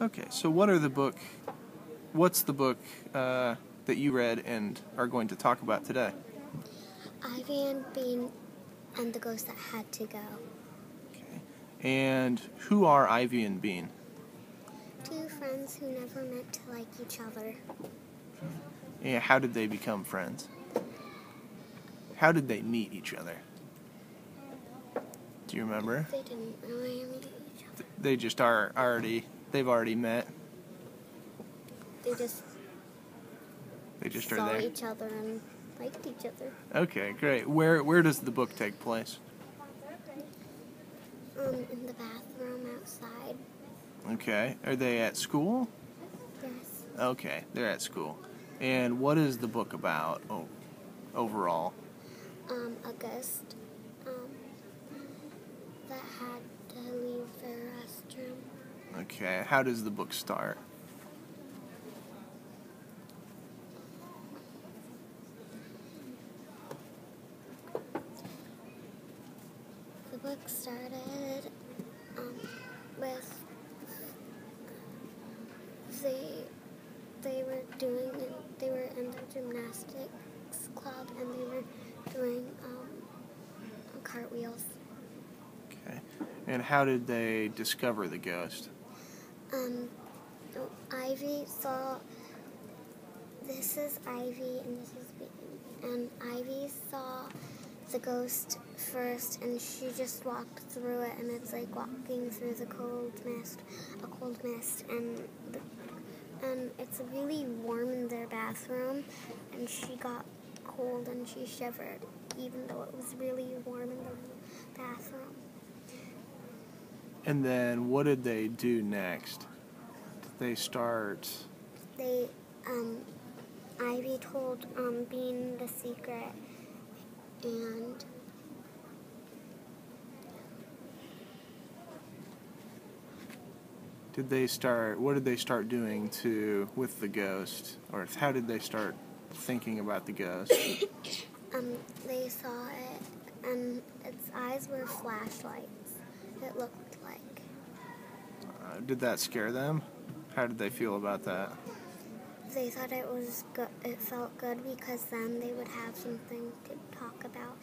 Okay, so what's the book that you read and are going to talk about today? Ivy and Bean and the Ghost That Had to Go. Okay. And who are Ivy and Bean? Two friends who never meant to like each other. And how did they become friends? How did they meet each other? Do you remember? They didn't really meet each other. They just they've already met. They just are saw there. each other and liked each other. Okay, great. Where does the book take place? In the bathroom outside. Okay. Are they at school? Yes. Okay, they're at school. And what is the book about overall? A ghost that had to leave the restroom. Okay, how does the book start? The book started with they were in the gymnastics club and they were doing cartwheels. Okay. And how did they discover the ghost? Ivy saw. This is Ivy and this is Bean. And Ivy saw the ghost first, and she just walked through it, and it's like walking through a cold mist, and it's really warm in their bathroom, and she got cold and she shivered, even though it was really warm in the bathroom. And then what did they do next? Did they start... Ivy told Bean the secret, and what did they start doing with the ghost? Or how did they start thinking about the ghost? They saw it, and its eyes were flashlights, it looked like. Did that scare them? How did they feel about that? They thought it was good. It felt good because then they would have something to talk about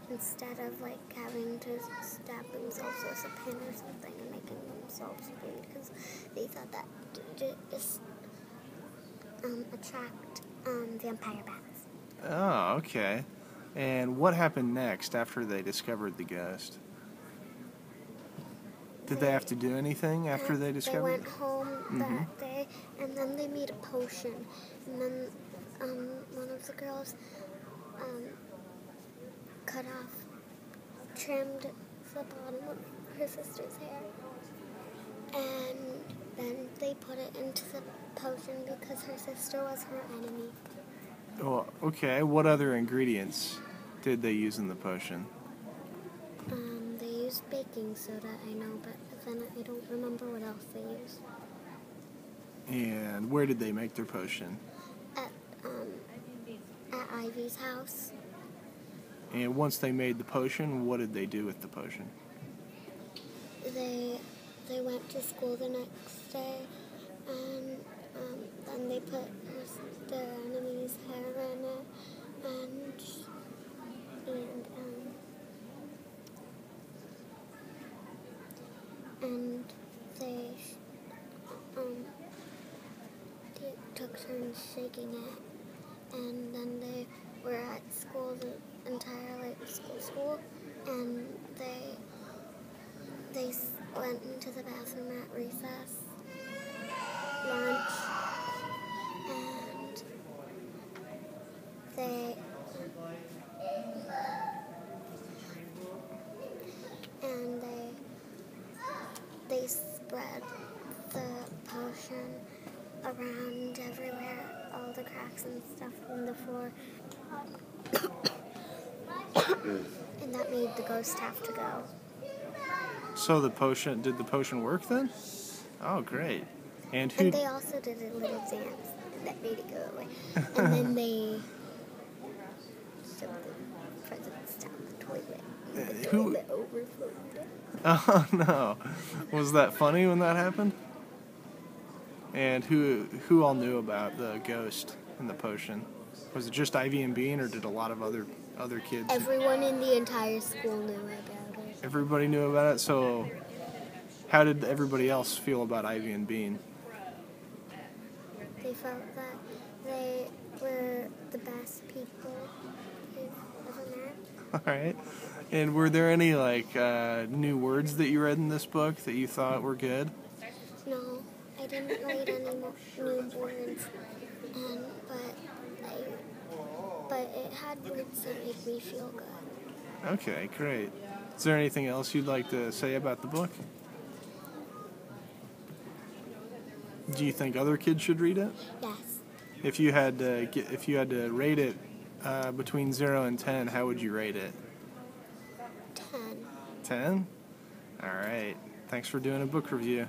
instead of like having to stab themselves with a pin or something and making themselves bleed, because they thought that just attract vampire bats. Oh, okay. And what happened next after they discovered the ghost? Did they have to do anything after they discovered? They went home that day, and then they made a potion. And then one of the girls trimmed the bottom of her sister's hair, and then they put it into the potion because her sister was her enemy. Well, okay. What other ingredients did they use in the potion? They used baking soda, I know, but then I don't remember what else they used. And where did they make their potion? At Ivy's house. And once they made the potion, what did they do with the potion? They went to school the next day, and then they put their enemy's hair in it, and they took turns shaking it, and then they were at school the entire school, and they went into the bathroom at recess, lunch, and they spread the potion around everywhere, all the cracks and stuff in the floor. And that made the ghost have to go. So did the potion work then? Oh, great. And they also did a little dance that made it go away. And then they shoved the presents down the toilet. The toilet overflowed. Oh, no. Was that funny when that happened? And who all knew about the ghost and the potion? Was it just Ivy and Bean, or did a lot of other kids? Everyone in the entire school knew about it. Everybody knew about it. So, how did everybody else feel about Ivy and Bean? They felt that they were the best people they've ever met. All right. And were there any new words that you read in this book that you thought were good? No, I didn't write any new words, but it had words that made me feel good. Okay, great. Is there anything else you'd like to say about the book? Do you think other kids should read it? Yes. If you had to rate it between 0 and 10, how would you rate it? 10. 10? All right. Thanks for doing a book review.